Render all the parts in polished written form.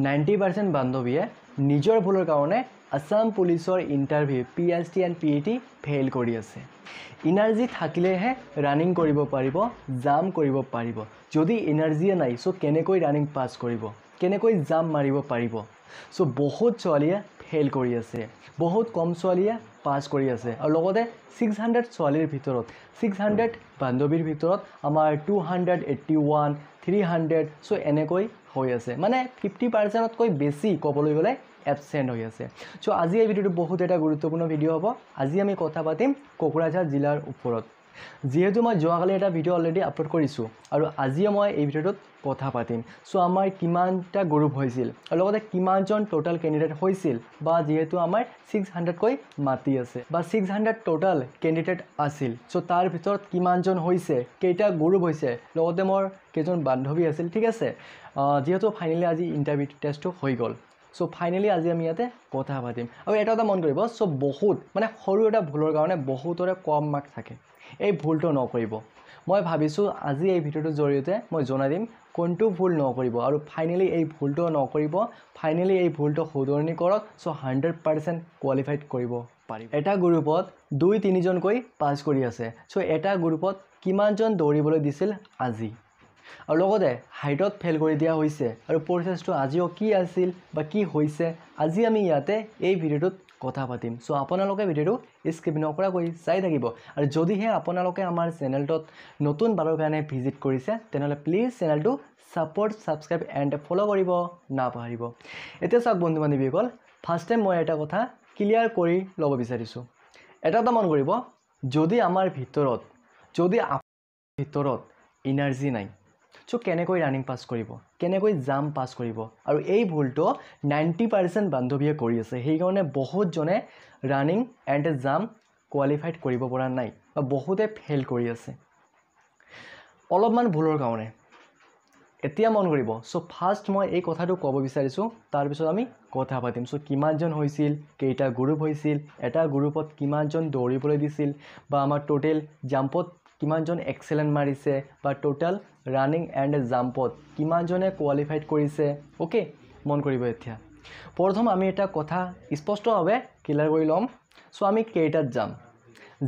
90% বান্ধৱীয়ে নিজৰ ভুলৰ কাৰণে আসাম পুলিচৰ interview PST and PET fail কৰি আছে। এনাৰ্জি থাকিলেহে ৰানিং কৰিব পাৰিব, জাম্প কৰিব পাৰিব। যদি এনাৰ্জিয়ে নাই সো কেনেকৈ ৰানিং পাছ কৰিব, কেনেকৈ জাম্প মাৰিব পাৰিব। সো বহুত ছোৱালীয়ে ফেইল কৰি আছে, বহুত কম ছোৱালীয়ে পাছ কৰি আছে। আৰু লগতে 600 ছোৱালীৰ ভিতৰত 600 বান্ধৱীৰ ভিতৰত আমাৰ 281 300 সো এনেকৈ হৈ আছে, মানে 50%তকৈ বেছি ক'বলৈ গ'লে এবসেণ্ট হৈ আছে। সো আজি এই ভিডিওটো বহুত এটা গুৰুত্বপূৰ্ণ ভিডিও হ'ব। আজি আমি কথা পাতিম কোকৰাঝাৰ জিলাৰ ওপৰত। যেহেতু মই যোৱাকালি এটা ভিডিও অলৰেডি আপলোড কৰিছোঁ আৰু আজিও মই এই ভিডিওটোত কথা পাতিম। সো আমাৰ কিমানটা গ্ৰুপ হৈছিল আৰু লগতে কিমানজন টোটাল কেণ্ডিডেট হৈছিল, বা যেহেতু আমাৰ 600কৈ মাতি আছে বা 600 টোটাল কেণ্ডিডেট আছিল, সো তাৰ ভিতৰত কিমানজন হৈছে, কেইটা গ্ৰুপ হৈছে, লগতে মোৰ কেইজন বান্ধৱী আছিল, ঠিক আছে। যেহেতু ফাইনেলি আজি ইণ্টাৰভিউ টেষ্টটো হৈ গ'ল, সো ফাইনেলি আজি আমি ইয়াতে কথা পাতিম। আৰু এটা মন কৰিব, সো বহুত মানে সৰু এটা ভুলৰ কাৰণে বহুতৰে কম মাৰ্ক থাকে। এই ভুলটো নকৰিব। মই ভাবিছোঁ আজি এই ভিডিওটোৰ জৰিয়তে মই জনাই দিম কোনটো ভুল নকৰিব আৰু ফাইনেলি এই ভুলটো নকৰিব, ফাইনেলি এই ভুলটো শুধৰণি কৰক, সো 100% কোৱালিফাইড কৰিব পাৰিব। এটা গ্ৰুপত 2-3 জনকৈ পাছ কৰি আছে। সো এটা গ্ৰুপত কিমানজন দৌৰিবলৈ দিছিল আজি, আৰু লগতে হাইটত ফেইল কৰি দিয়া হৈছে, আৰু প্ৰচেছটো আজিও কি আছিল বা কি হৈছে, আজি আমি ইয়াতে এই ভিডিওটোত কথা পাতিম। সো আপোনালোকে ভিডিওটো স্কিপ নকৰাকৈ চাই থাকিব। আৰু যদিহে আপোনালোকে আমাৰ চেনেলটোত নতুন বাৰৰ কাৰণে ভিজিট কৰিছে, তেনেহ'লে প্লিজ চেনেলটো ছাপোৰ্ট, ছাবস্ক্ৰাইব এণ্ড ফ'ল' কৰিব নাপাহৰিব। এতিয়া চাওক বন্ধু বান্ধৱীসকল, ফাৰ্ষ্ট টাইম মই এটা কথা ক্লিয়াৰ কৰি ল'ব বিচাৰিছোঁ। এটা মন কৰিব, যদি আমাৰ ভিতৰত এনাৰ্জি নাই, সো কেনেকৈ ৰানিং পাছ কৰিব, কেনেকৈ জাম্প পাছ কৰিব। আৰু এই ভুলটো 90% বান্ধৱীয়ে কৰি আছে। সেইকাৰণে বহুতজনে ৰানিং এণ্ড জাম্প কোৱালিফাইড কৰিব পৰা নাই বা বহুতে ফেইল কৰি আছে অলপমান ভুলৰ কাৰণে। এতিয়া মন কৰিব, সো ফাৰ্ষ্ট মই এই কথাটো ক'ব বিচাৰিছোঁ, তাৰপিছত আমি কথা পাতিম। সো কিমানজন হৈছিল, কেইটা গ্ৰুপ হৈছিল, এটা গ্ৰুপত কিমানজন দৌৰিবলৈ দিছিল, বা আমাৰ টোটেল জাম্পত কিমানজন এক্সেলেণ্ট মাৰিছে, বা টোটাল ৰানিং এণ্ড জাম্পত কিমানজনে কোৱালিফাইড কৰিছে। অ'কে, মন কৰিব। এতিয়া প্ৰথম আমি এটা কথা স্পষ্টভাৱে ক্লিয়াৰ কৰি ল'ম। সো আমি কেইটাত যাম।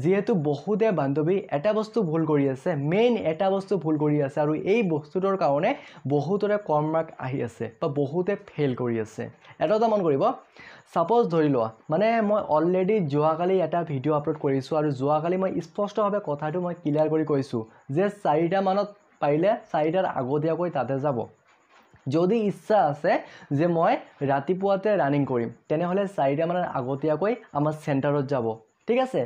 যেহেতু বহুতে বান্ধৱী এটা বস্তু ভুল কৰি আছে, মেইন এটা বস্তু ভুল কৰি আছে, আৰু এই বস্তুটোৰ কাৰণে বহুতৰে কম মাৰ্ক আহি আছে বা বহুতে ফেইল কৰি আছে। এটা মন কৰিব, ছাপ'জ ধৰি লোৱা, মানে মই অলৰেডি যোৱাকালি এটা ভিডিঅ' আপলোড কৰিছোঁ, আৰু যোৱাকালি মই স্পষ্টভাৱে কথাটো মই ক্লিয়াৰ কৰি কৈছোঁ যে 4টা মানত পাৰিলে 4টাৰ আগতীয়াকৈ তাতে যাব। যদি ইচ্ছা আছে যে মই ৰাতিপুৱাতে ৰানিং কৰিম, তেনেহ'লে 4টা মানৰ আগতীয়াকৈ আমাৰ চেণ্টাৰত যাব, ঠিক আছে।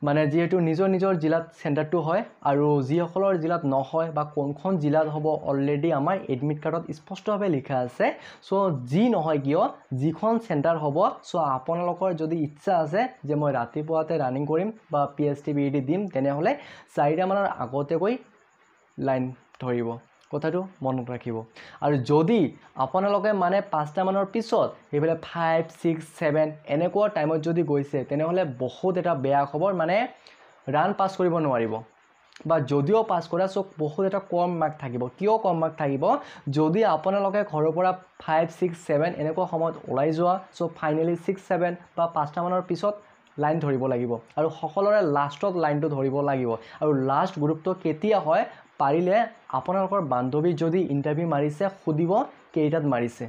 মানে যিহেতু নিজৰ জিলাত চেণ্টাৰটো হয়, আৰু যিসকলৰ জিলাত নহয় বা কোনখন জিলাত হ'ব অলৰেডি আমাৰ এডমিট কাৰ্ডত স্পষ্টভাৱে লিখা আছে। সো যি নহয় কিয়, যিখন চেণ্টাৰ হ'ব, সো আপোনালোকৰ যদি ইচ্ছা আছে যে মই ৰাতিপুৱাতে ৰানিং কৰিম বা PST PET দিম, তেনেহ'লে 4টা মানৰ আগতীয়াকৈ লাইন ধৰিব। কথাটো মনত ৰাখিব। আৰু যদি আপোনালোকে মানে 5টা মানৰ পিছত সেইফালে 5, 6, 7 এনেকুৱা টাইমত যদি গৈছে, তেনেহ'লে বহুত এটা বেয়া খবৰ, মানে ৰান পাছ কৰিব নোৱাৰিব, বা যদিও পাছ কৰা সো বহুত এটা কম মাৰ্ক থাকিব। কিয় কম মাৰ্ক থাকিব, যদি আপোনালোকে ঘৰৰ পৰা 5, 6, 7 এনেকুৱা সময়ত ওলাই যোৱা, সো ফাইনেলি 6, 7 বা 5টা মানৰ পিছত লাইন ধৰিব লাগিব, আৰু সকলোৰে লাষ্টত লাইনটো ধৰিব লাগিব। আৰু লাষ্ট গ্ৰুপটো কেতিয়া হয়, পাৰিলে আপোনালোকৰ বান্ধৱী যদি ইণ্টাৰভিউ মাৰিছে, সুধিব কেইটাত মাৰিছে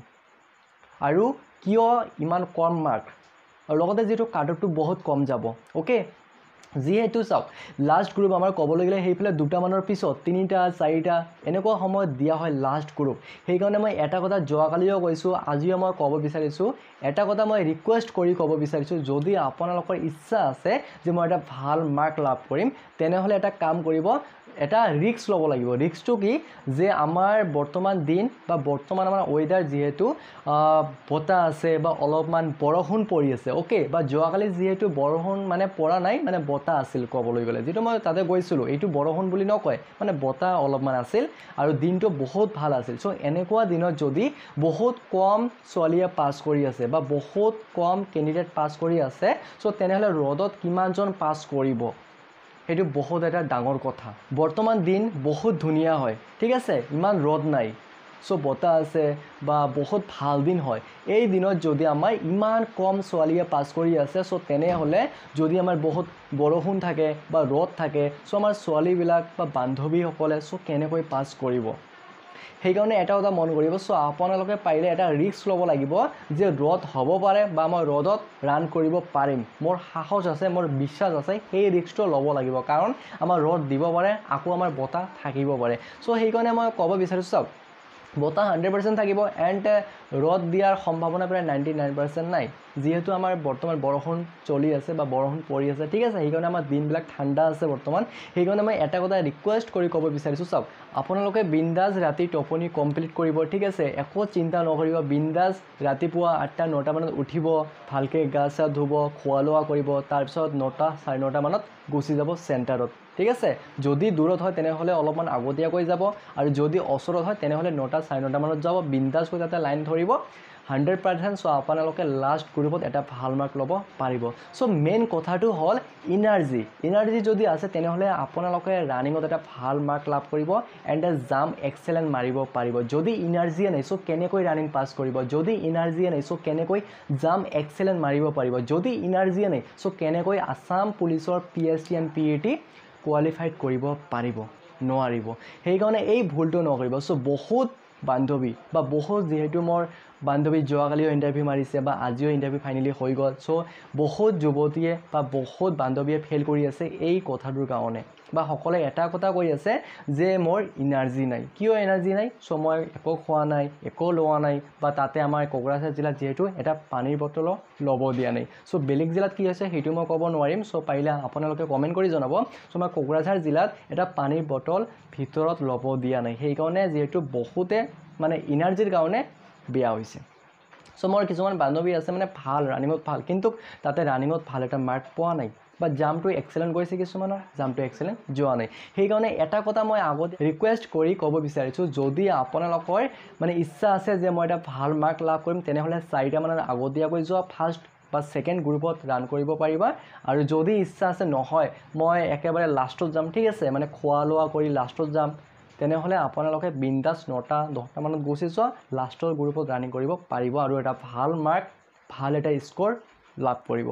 আৰু কিয় ইমান কম মাৰ্ক, আৰু লগতে যিহেতু কাটঅফটো বহুত কম যাব। অ'কে, যিহেতু চাওক লাষ্ট গ্ৰুপ আমাৰ ক'বলৈ গ'লে সেইফালে 2টা মানৰ পিছত 3টা 4টা এনেকুৱা সময়ত দিয়া হয় লাষ্ট গ্ৰুপ। সেইকাৰণে মই এটা কথা যোৱাকালিও কৈছোঁ, আজিও মই ক'ব বিচাৰিছোঁ, এটা কথা মই ৰিকুৱেষ্ট কৰি ক'ব বিচাৰিছোঁ, যদি আপোনালোকৰ ইচ্ছা আছে যে মই এটা ভাল মাৰ্ক লাভ কৰিম, তেনেহ'লে এটা কাম কৰিব, এটা ৰিস্ক ল'ব লাগিব। ৰিস্কটো কি, যে আমাৰ বৰ্তমান দিন বা বৰ্তমান আমাৰ ৱেডাৰ যিহেতু বতাহ আছে বা অলপমান বৰষুণ পৰি আছে, অ'কে, বা যোৱাকালি যিহেতু বৰষুণ মানে পৰা নাই, মানে বতাহ আছিল ক'বলৈ গ'লে, যিটো মই তাতে গৈছিলোঁ, এইটো বৰষুণ বুলি নকয়, মানে বতাহ অলপমান আছিল, আৰু দিনটো বহুত ভাল আছিল। সো এনেকুৱা দিনত যদি বহুত কম ছোৱালীয়ে পাছ কৰি আছে বা বহুত কম কেণ্ডিডেট পাছ কৰি আছে, সো তেনেহ'লে ৰ'দত কিমানজন পাছ কৰিব, সেইটো বহুত এটা ডাঙৰ কথা। বৰ্তমান দিন বহুত ধুনীয়া হয়, ঠিক আছে, ইমান ৰ'দ নাই, সো বতাহ আছে বা বহুত ভাল দিন হয় এই দিনত যদি আমাৰ ইমান কম ছোৱালীয়ে পাছ কৰি আছে সো তেনেহ'লে যদি আমাৰ বহুত বৰষুণ থাকে বা ৰ'দ থাকে সো আমাৰ ছোৱালীবিলাক বা বান্ধৱীসকলে সো কেনেকৈ পাছ কৰিব সেইকাৰণে এটা কথা মন কৰিব সো আপোনালোকে পাৰিলে এটা ৰিস্ক ল'ব লাগিব যে ৰ'দ হ'ব পাৰে বা মই ৰ'দত ৰান কৰিব পাৰিম মোৰ সাহস আছে মোৰ বিশ্বাস আছে সেই ৰিস্কটো ল'ব লাগিব কাৰণ আমাৰ ৰ'দ দিব পাৰে আকৌ আমাৰ বতাহ থাকিব পাৰে সো সেইকাৰণে মই ক'ব বিচাৰিছোঁ চাওক বতাহ 100% থাকিব এণ্ড ৰ'দ দিয়াৰ সম্ভাৱনা প্ৰায় 99% নাই যিহেতু আমাৰ বৰ্তমান বৰষুণ চলি আছে বা বৰষুণ পৰি আছে ঠিক আছে সেইকাৰণে আমাৰ দিনবিলাক ঠাণ্ডা আছে বৰ্তমান সেইকাৰণে মই এটা কথা ৰিকুৱেষ্ট কৰি ক'ব বিচাৰিছোঁ চাওক আপোনালোকে বিন্দাছ ৰাতি টোপনি কমপ্লিট কৰিব ঠিক আছে একো চিন্তা নকৰিব বিন্দাছ ৰাতিপুৱা 8টা 9টা মানত উঠিব ভালকৈ গা চা ধুব খোৱা লোৱা কৰিব তাৰপিছত 9টা 9:30 মানত গুচি যাব চেণ্টাৰত ঠিক আছে যদি দূৰত হয় তেনেহ'লে অলপমান আগতীয়াকৈ যাব আৰু যদি ওচৰত হয় তেনেহ'লে 9টা 9:30 মানত যাব বিন্দাছকৈ তাতে লাইন ধৰিব 100% সো আপোনালোকে লাষ্ট গ্ৰুপত এটা ভাল মাৰ্ক ল'ব পাৰিব সো মেইন কথাটো হ'ল এনাৰ্জি যদি আছে তেনেহ'লে আপোনালোকে ৰানিঙত এটা ভাল মাৰ্ক লাভ কৰিব এণ্ড জাম্প এক্সেলেণ্ট মাৰিব পাৰিব যদি এনাৰ্জিয়ে নাই সো কেনেকৈ ৰানিং পাছ কৰিব যদি এনাৰ্জিয়ে নাই সো কেনেকৈ জাম্প এক্সেলেণ্ট মাৰিব পাৰিব যদি এনাৰ্জিয়ে নাই সো কেনেকৈ আসাম পুলিচৰ PSC এণ্ড PET কোৱালিফাইড কৰিব পাৰিব নোৱাৰিব সেইকাৰণে এই ভুলটো নকৰিব সো বহুত বান্ধৱী বা বহুত যেহেতু মোৰ বান্ধৱী যোৱাকালিও ইণ্টাৰভিউ মাৰিছে বা আজিও ইণ্টাৰভিউ ফাইনেলি হৈ গ'ল সো বহুত যুৱতীয়ে বা বহুত বান্ধৱীয়ে ফেইল কৰি আছে এই কথাটোৰ কাৰণে বা সকলোৱে এটা কথা কৈ আছে যে মোৰ এনাৰ্জি নাই কিয় এনাৰ্জি নাই সো মই একো খোৱা নাই একো লোৱা নাই বা তাতে আমাৰ কোকৰাঝাৰ জিলাত যেহেতু এটা পানীৰ বটলো ল'ব দিয়া নাই সো বেলেগ জিলাত কি হৈছে সেইটো মই ক'ব নোৱাৰিম সো পাৰিলে আপোনালোকে কমেণ্ট কৰি জনাব সো মই কোকৰাঝাৰ জিলাত এটা পানীৰ বটল ভিতৰত ল'ব দিয়া নাই সেইকাৰণে যেহেতু বহুতে মানে এনাৰ্জিৰ কাৰণে বেয়া হৈছে সো মোৰ কিছুমান বান্ধৱী আছে মানে ভাল ৰানিঙত ভাল কিন্তু তাতে ৰানিঙত ভাল এটা মাৰ্ক পোৱা নাই বা জাম্পটো এক্সেলেণ্ট গৈছে কিছুমানৰ জাম্পটো এক্সেলেণ্ট যোৱা নাই সেইকাৰণে এটা কথা মই আগত ৰিকুৱেষ্ট কৰি ক'ব বিচাৰিছোঁ যদি আপোনালোকৰ মানে ইচ্ছা আছে যে মই এটা ভাল মাৰ্ক লাভ কৰিম তেনেহ'লে 4টা মানৰ আগতীয়াকৈ যোৱা ফাৰ্ষ্ট বা সেকেন্ড গ্ৰুপত ৰান কৰিব পাৰিবা আৰু যদি ইচ্ছা আছে নহয় মই একেবাৰে লাষ্টত যাম ঠিক আছে মানে খোৱা লোৱা কৰি লাষ্টত যাম তেনেহ'লে আপোনালোকে বিন্দাছ 9টা 10টা মানত গুচি যোৱা লাষ্টৰ গ্ৰুপত ৰানিং কৰিব পাৰিব আৰু এটা ভাল মাৰ্ক ভাল এটা স্ক'ৰ লাভ কৰিব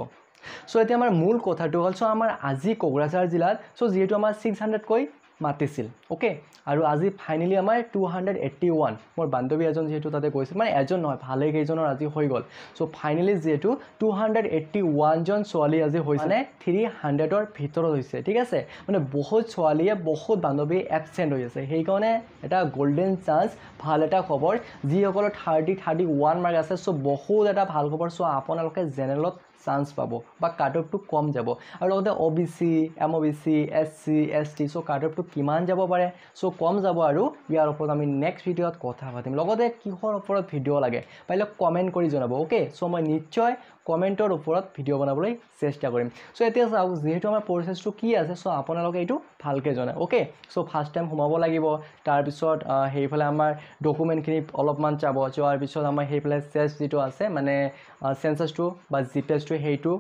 সো এতিয়া আমাৰ মূল কথাটো হ'ল সো আমাৰ আজি কোকৰাঝাৰ জিলাত সো যিহেতু আমাৰ 600কৈ মাতিছিল ওকে আৰু আজি ফাইনেলি আমাৰ 281 মোৰ বান্ধৱী এজন যেহেতু তাতে গৈছিল মানে এজন নহয় ভালে কেইজনৰ আজি হৈ গ'ল সো ফাইনেলি যেহেতু 281 জন ছোৱালী আজি হৈছে মানে 300ৰ ভিতৰত হৈছে ঠিক আছে মানে বহুত ছোৱালীয়ে বহুত বান্ধৱী এবচেণ্ট হৈ আছে সেইকাৰণে এটা গোল্ডেন চান্স ভাল এটা খবৰ যিসকলৰ 31 মাৰ্ক আছে সো বহুত এটা ভাল খবৰ সো আপোনালোকে জেনেৰেলত চান্স পাব বা কাট অফটো কম যাব আৰু লগতে OBC MOBC SC ST so কাট অফটো কিমান যাব পাৰে সো কম যাব আৰু ইয়াৰ ওপৰত আমি নেক্সট ভিডিঅ'ত কথা পাতিম লগতে কিহৰ ওপৰত ভিডিঅ' লাগে পাৰিলে কমেণ্ট কৰি জনাব ওকে সো মই নিশ্চয় কমেণ্টৰ ওপৰত ভিডিঅ' বনাবলৈ চেষ্টা কৰিম সো এতিয়া চাওক যেহেতু আমাৰ প্ৰচেছটো কি আছে সো আপোনালোকে এইটো ভালকৈ জনায় ওকে সো ফাৰ্ষ্ট টাইম সোমাব লাগিব তাৰপিছত সেইফালে আমাৰ ডকুমেণ্টখিনি অলপমান চাব যোৱাৰ পিছত আমাৰ সেইফালে চেছ যিটো আছে মানে চেঞ্চাছটো বা জিপিএছটো সেইটো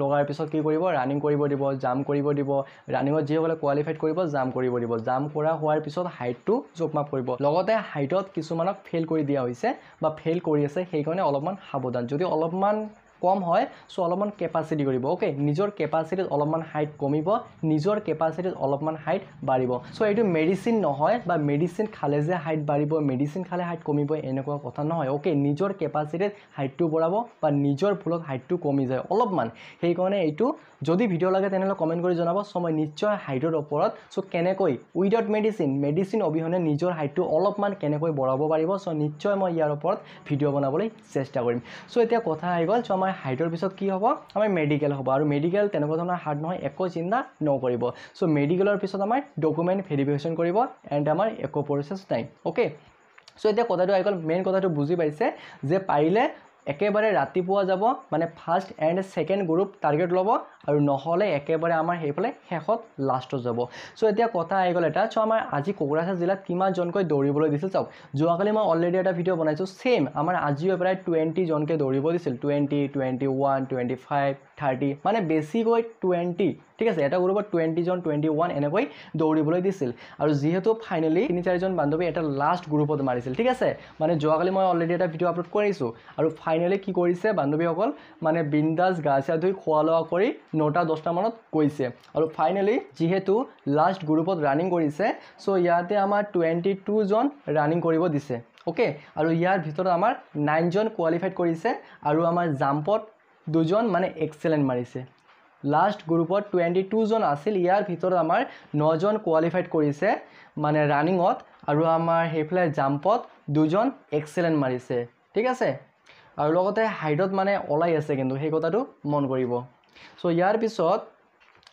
লগাৰ পিছত কি কৰিব ৰানিং কৰিব দিব জাম্প কৰিব দিব ৰানিঙত যিসকলে কোৱালিফাইড কৰিব জাম্প কৰিব দিব জাম্প কৰা হোৱাৰ পিছত হাইটটো জোপ মাপ কৰিব লগতে হাইটত কিছুমানক ফেইল কৰি দিয়া হৈছে বা ফেইল কৰি আছে সেইকাৰণে অলপমান সাৱধান যদি অলপমান কম হয় সো অলপমান কেপাচিটি কৰিব ওকে নিজৰ কেপাচিটিত অলপমান হাইট কমিব নিজৰ কেপাচিটিত অলপমান হাইট বাঢ়িব সো এইটো মেডিচিন নহয় বা মেডিচিন খালে যে হাইট বাঢ়িব মেডিচিন খালে হাইট কমিব এনেকুৱা কথা নহয় ওকে নিজৰ কেপাচিটিত হাইটটো বঢ়াব বা নিজৰ ভুলত হাইটটো কমি যায় অলপমান সেইকাৰণে এইটো যদি ভিডিঅ' লাগে তেনেহ'লে কমেণ্ট কৰি জনাব সো মই নিশ্চয় হাইটৰ ওপৰত সো কেনেকৈ উইদাউট মেডিচিন অবিহনে নিজৰ হাইটটো অলপমান কেনেকৈ বঢ়াব পাৰিব সো নিশ্চয় মই ইয়াৰ ওপৰত ভিডিঅ' বনাবলৈ চেষ্টা কৰিম সো এতিয়া কথা আহি গ'ল সো আমাৰ হাইটৰ পিছত কি হ'ব আমাৰ মেডিকেল হ'ব আৰু মেডিকেল তেনেকুৱা ধৰণৰ হাৰ্ড নহয় একো চিন্তা নকৰিব সো মেডিকেলৰ পিছত আমাৰ ডকুমেণ্ট ভেৰিফিকেশ্যন কৰিব এণ্ড আমাৰ একো প্ৰচেছ নাই ওকে সো এতিয়া কথাটো আহি গ'ল মেইন কথাটো বুজি পাইছে যে পাৰিলে একেবাৰে ৰাতিপুৱা যাব মানে first and second group target ল'ব আৰু নহ'লে একেবাৰে আমাৰ সেইফালে শেষত লাষ্টত যাব চ' এতিয়া কথা আহি গ'ল এটা চ' আমাৰ আজি কোকৰাঝাৰ জিলাত কিমানজনকৈ দৌৰিবলৈ দিছিল চাওক যোৱাকালি মই অলৰেডি এটা ভিডিঅ' বনাইছোঁ ছেইম আমাৰ আজিও প্ৰায় 20 জনকৈ দৌৰিব দিছিল 20 21 25 30 মানে বেছিকৈ 20 ঠিক আছে এটা গ্ৰুপত 20 জন 21 এনেকৈ দৌৰিবলৈ দিছিল আৰু যেহেতু ফাইনালি 3-4 জন বান্ধৱী এটা লাষ্ট গ্ৰুপত মাৰিছিল ঠিক আছে মানে যোৱাকালি মই অলৰেডি এটা ভিডিঅ' আপলোড কৰিছোঁ আৰু ফাইনালি কি কৰিছে বান্ধৱীসকল মানে বিন্দাস গা চা ধুই খোৱা লোৱা কৰি 9টা-10টা মানত গৈছে আৰু ফাইনালি যেহেতু লাষ্ট গ্ৰুপত ৰানিং কৰিছে চ' ইয়াতে আমাৰ 22 জন ৰানিং কৰিব দিছে ওকে আৰু ইয়াৰ ভিতৰত আমাৰ 9 জন কোৱালিফাইড কৰিছে আৰু আমাৰ জাম্পত 2 জন মানে এক্সেলেন্ট মাৰিছে লাষ্ট গ্ৰুপত 22 জন আছিল ইয়াৰ ভিতৰত আমাৰ 9 জন কোৱালিফাইড কৰিছে মানে ৰানিঙত আৰু আমাৰ হেফলে জাম্পত 2 জন এক্সেলেন্ট মাৰিছে ঠিক আছে আৰু লগতে হাইটত মানে ওলাই আছে কিন্তু সেই কথাটো মন কৰিব সো ইয়াৰ পিছত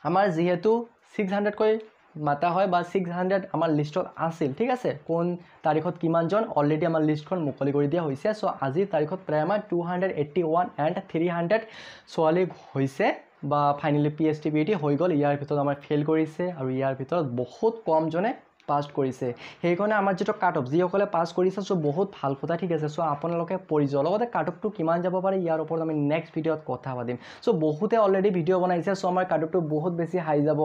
আমাৰ যেহেতু 600 কৈ মাতা হয় বা 600 আমাৰ লিষ্টত আছিল ঠিক আছে কোন তাৰিখত কিমান জন অলৰেডি আমাৰ লিষ্টখন মুকলি কৰি দিয়া হৈছে সো আজিৰ তাৰিখত প্ৰায় আমাৰ 281 এণ্ড 300 ছোৱালী হৈছে বা ফাইনালি PSTBT হৈ গ'ল ইয়াৰ ভিতৰত আমাৰ ফেল কৰিছে আৰু ইয়াৰ ভিতৰত বহুত কম জনে পাস কৰিছে সেইকাৰণে আমাৰ যেটো কাট অফ যিসকলে পাস কৰিছে সো বহুত ভাল কথা ঠিক আছে সো আপোনালোকে পঢ়িজ লগতে কাট অফটো কিমান যাব পাৰে ইয়াৰ ওপৰত আমি নেক্সট ভিডিঅত কথা পাতিম সো বহুতে অলৰেডি ভিডিঅ' বনাইছে সো আমাৰ কাট অফটো বহুত বেছি হাই যাব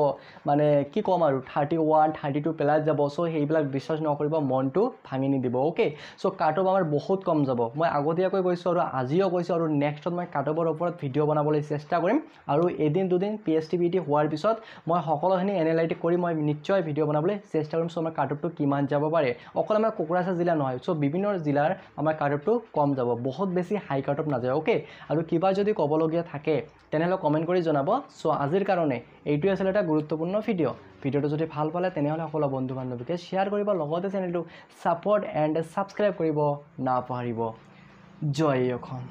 মানে কি কম আৰু 31 32 প্লাস যাব সো সেইবিলাক বিশ্বাস নকৰিব মনটো ভাঙি নিদিব ওকে সো কাট অফ আমাৰ বহুত কম যাব মই আগতীয়াকৈ কৈছোঁ আৰু আজিও কৈছোঁ আৰু নেক্সটত মই কাট অফৰ ওপৰত ভিডিঅ' বনাবলৈ চেষ্টা কৰিম আৰু এদিন দুদিন PSTBT হোৱাৰ পিছত মই সকলোখিনি এনালাইটিক কৰি মই নিশ্চয় ভিডিঅ' বনাবলৈ চেষ্টা কৰিম সো আমাৰ কাট অফটো কিমান যাব পাৰে অকল আমাৰ কোকৰাঝাৰ জিলা নহয় সো বিভিন্ন জিলাৰ আমাৰ কাট অফটো কম যাব বহুত বেছি হাই কাট অফ নাযায় ওকে আৰু কিবা যদি ক'বলগীয়া থাকে তেনেহলে কমেন্ট কৰি জনাব সো আজিৰ কাৰণে এইটোই আছিল এটা গুৰুত্বপূৰ্ণ ভিডিঅ'টো যদি ভাল পালে তেনেহলে সকলো বন্ধু বান্ধৱীকে শ্বেয়াৰ কৰিব লগতে চেনেলটো সাপোৰ্ট এণ্ড সাবস্ক্ৰাইব কৰিব নাপাহৰিব জয় অসম